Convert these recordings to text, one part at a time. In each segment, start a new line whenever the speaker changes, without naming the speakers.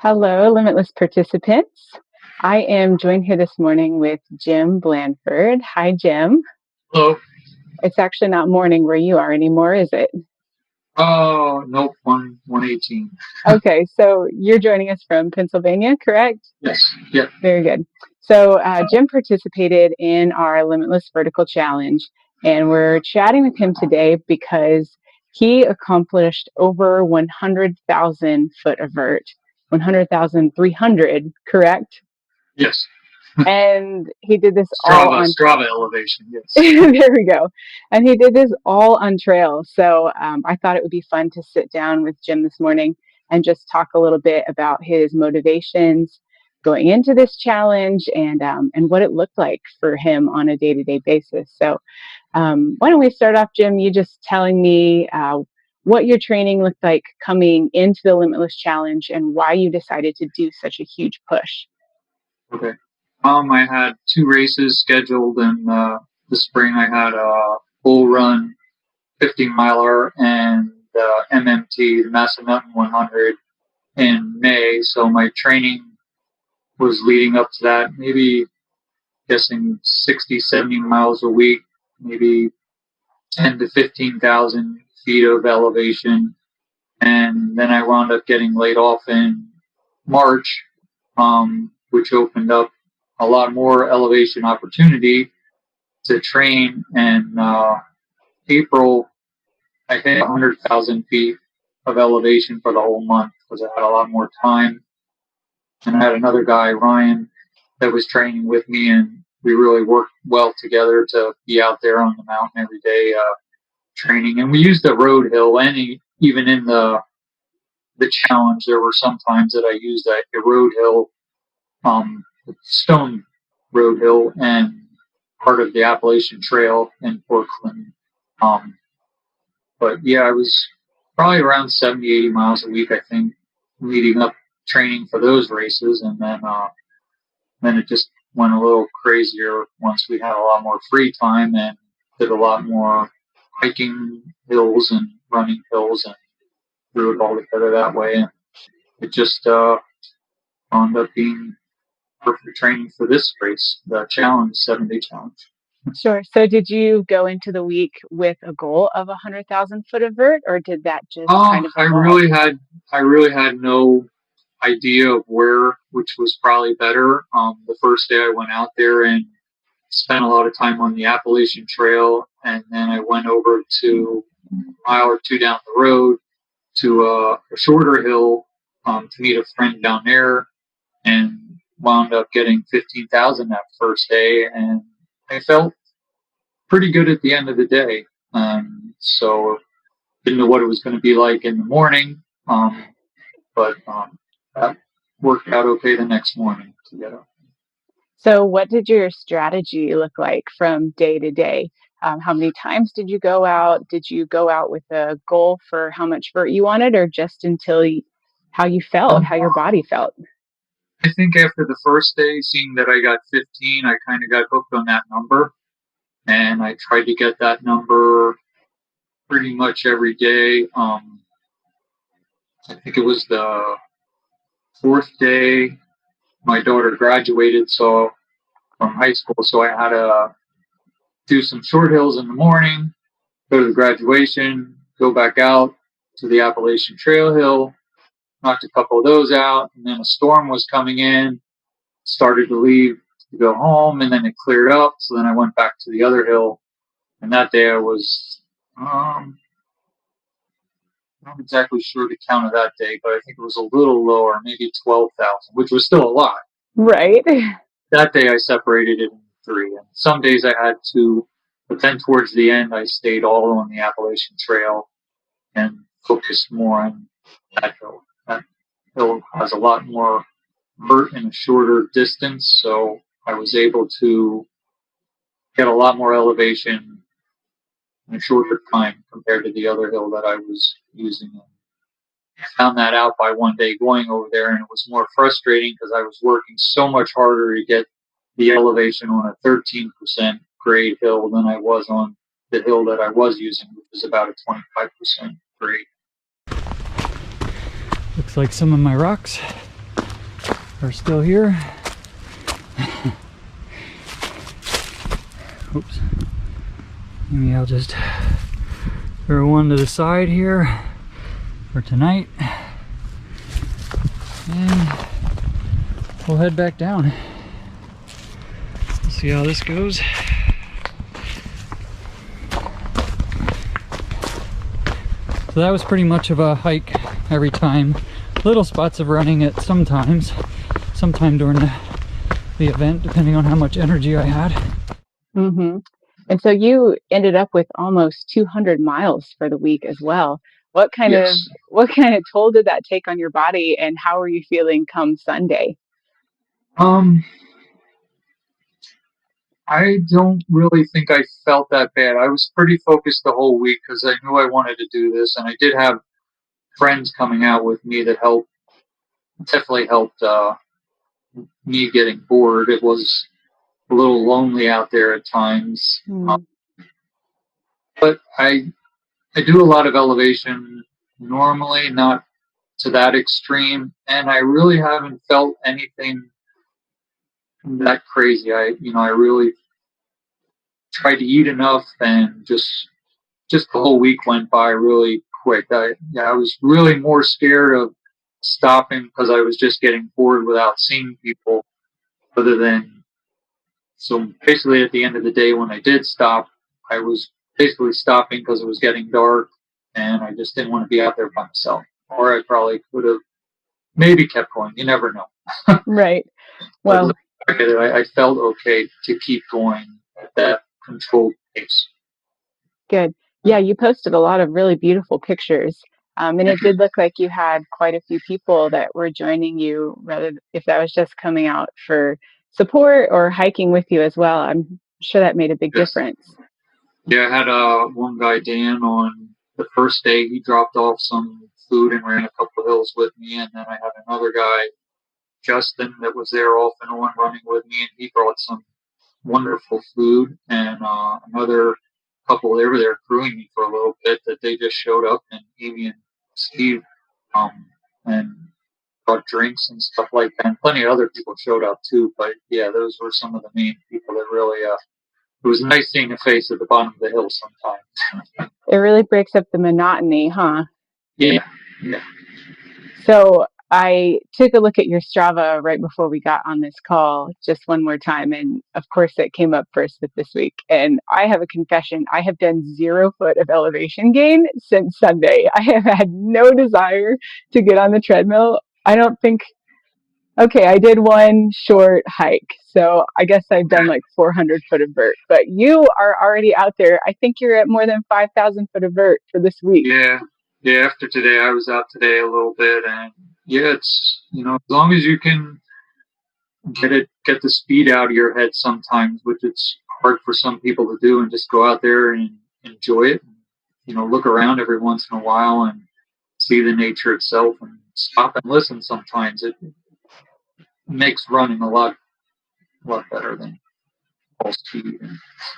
Hello, Limitless participants. I am joined here this morning with Jim Blandford. Hi, Jim.
Hello.
It's actually not morning where you are anymore, is it?
Oh, nope. 118.
Okay, so you're joining us from Pennsylvania, correct?
Yes. Yep.
Very good. So, Jim participated in our Limitless Vertical Challenge, and we're chatting with him today because he accomplished over 100,000 foot of vert, 100,300, correct?
Yes.
And he did this all
Strava.
on
Strava elevation. Yes.
there we go. And he did this all on trail. So I thought it would be fun to sit down with Jim this morning and just talk a little bit about his motivations going into this challenge and what it looked like for him on a day-to-day basis. So why don't we start off, Jim? You just telling me what your training looked like coming into the Limitless Challenge and why you decided to do such a huge push.
Okay. I had two races scheduled in the spring. I had a bull run 15 miler and MMT, the Massive Mountain 100, in May. So my training was leading up to that, maybe guessing 60, 70 miles a week, maybe 10 to 15,000 feet of elevation. And then I wound up getting laid off in March, which opened up a lot more elevation opportunity to train. And April, I hit 100,000 feet of elevation for the whole month because I had a lot more time. And I had another guy, Ryan, that was training with me, and we really worked well together to be out there on the mountain every day training. And we used the road hill, and even in the challenge, there were some times that I used a road hill, stone road hill, and part of the Appalachian Trail in Portland. Um, but yeah, I was probably around 70, 80 miles a week, I think, leading up training for those races. And then it just went a little crazier once we had a lot more free time and did a lot more hiking hills and running hills and threw it all together that way. And it just wound up being perfect training for this race, the challenge, 7-day challenge.
Sure. So did you go into the week with a goal of 100,000 foot of vert, or did that just
Oh,
kind of evolve?
I really had no idea of where, which was probably better. The first day I went out there and spent a lot of time on the Appalachian Trail, and then I went over to a mile or two down the road to a shorter hill to meet a friend down there, and wound up getting 15,000 that first day, and I felt pretty good at the end of the day. So didn't know what it was going to be like in the morning, but that worked out okay the next morning to get up.
So what did your strategy look like from day to day? How many times did you go out? Did you go out with a goal for how much vert you wanted, or just until how you felt, how your body felt?
I think after the first day, seeing that I got 15, I kind of got hooked on that number, and I tried to get that number pretty much every day. I think it was the fourth day my daughter graduated so from high school, so I had to do some short hills in the morning, go to the graduation, go back out to the Appalachian Trail Hill, knocked a couple of those out, and then a storm was coming in, started to leave to go home, and then it cleared up, so then I went back to the other hill, and that day I was not exactly sure the count of that day, but I think it was a little lower, maybe 12,000, which was still a lot.
Right.
That day I separated it in three, and some days I had two, but then towards the end I stayed all on the Appalachian Trail and focused more on that hill. That hill has a lot more vert in a shorter distance, so I was able to get a lot more elevation in a shorter time compared to the other hill that I was using. I found that out by one day going over there, and it was more frustrating because I was working so much harder to get the elevation on a 13% grade hill than I was on the hill that I was using, which was about a 25% grade.
Looks like some of my rocks are still here. Oops. Maybe I'll just throw one to the side here for tonight. And we'll head back down. See how this goes. So that was pretty much of a hike every time. Little spots of running at sometimes, sometime during the event, depending on how much energy I had.
Mm-hmm. And so you ended up with almost 200 miles for the week as well. What kind
Yes.
of toll did that take on your body, and how are you feeling come Sunday?
I don't really think I felt that bad. I was pretty focused the whole week because I knew I wanted to do this, and I did have friends coming out with me that definitely helped me getting bored. It was a little lonely out there at times,
Mm.
but I do a lot of elevation normally, not to that extreme, and I really haven't felt anything that crazy. I really tried to eat enough, and just the whole week went by really quick. I was really more scared of stopping because I was just getting bored without seeing people. Other than so basically at the end of the day when I did stop, I was basically stopping because it was getting dark, and I just didn't want to be out there by myself. Or I probably could have maybe kept going. You never know.
Right.
But
Well,
I felt okay to keep going at that controlled pace.
good. Yeah, you posted a lot of really beautiful pictures. And it did look like you had quite a few people that were joining you, rather if that was just coming out for support or hiking with you as well. I'm sure that made a big
Yes.
difference.
Yeah, I had one guy, Dan, on the first day. He dropped off some food and ran a couple of hills with me. And then I had another guy, Justin, that was there off and on running with me, and he brought some wonderful food. And another couple, they were there crewing me for a little bit, that they just showed up, and Amy and Steve, and brought drinks and stuff like that. And plenty of other people showed up too. But yeah, those were some of the main people that really, it was nice seeing a face at the bottom of the hill sometimes.
It really breaks up the monotony, huh?
Yeah, yeah.
So I took a look at your Strava right before we got on this call, just one more time. And of course, it came up first with this week. And I have a confession. I have done 0 foot of elevation gain since Sunday. I have had no desire to get on the treadmill. I don't think, okay, I did one short hike. So I guess I've done like 400 foot of vert, but you are already out there. I think you're at more than 5,000 foot of vert for this week.
Yeah, yeah. After today, I was out today a little bit, and yeah, it's as long as you can get the speed out of your head sometimes, which it's hard for some people to do, and just go out there and enjoy it. Look around every once in a while and see the nature itself, and stop and listen. Sometimes it makes running a lot better than all speed.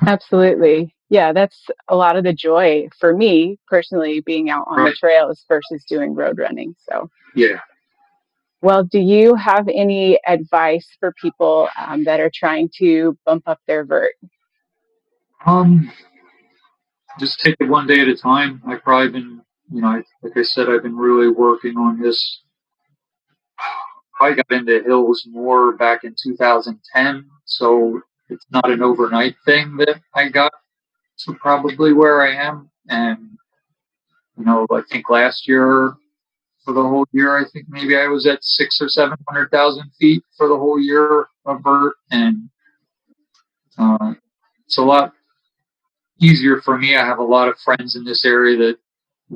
Absolutely. Yeah, that's a lot of the joy for me personally, being out on the
Right.
trails versus doing road running. So,
Yeah.
well, do you have any advice for people that are trying to bump up their vert?
Um. Just take it one day at a time. I've probably been, like I said, I've been really working on this. I got into hills more back in 2010, so it's not an overnight thing that I got to probably where I am. And I think last year, for the whole year, I think maybe I was at 600,000 or 700,000 feet for the whole year of vert, and it's a lot easier for me. I have a lot of friends in this area that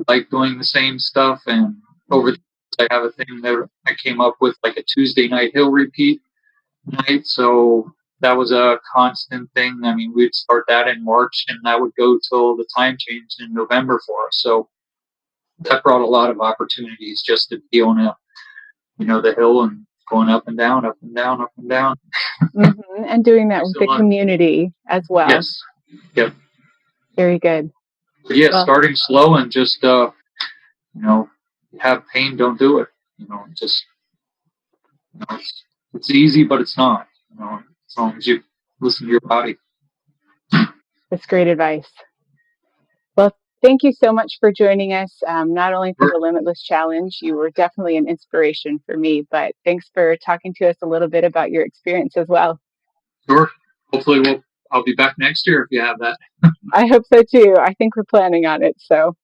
like doing the same stuff, and over the years, I have a thing that I came up with, like a Tuesday night hill repeat night. So that was a constant thing. I mean, we'd start that in March, and that would go till the time changed in November for us. So that brought a lot of opportunities just to be on the hill and going up and down, up and down, up and down.
And doing that
There's
with
a
the
lot.
community as well.
Yes. Yep.
Very good.
But yeah,
Well,
starting slow and just have pain, don't do it. Just it's easy, but it's not. As long as you listen to your body.
That's great advice. Well, thank you so much for joining us. Not only for the Limitless Challenge, you were definitely an inspiration for me, but thanks for talking to us a little bit about your experience as well.
Sure. Hopefully I'll be back next year if you have that.
I hope so too. I think we're planning on it. So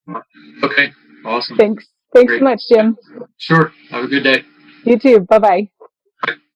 okay. Awesome.
Thanks so much, Jim.
Sure. Have a good day.
You too. Bye-bye.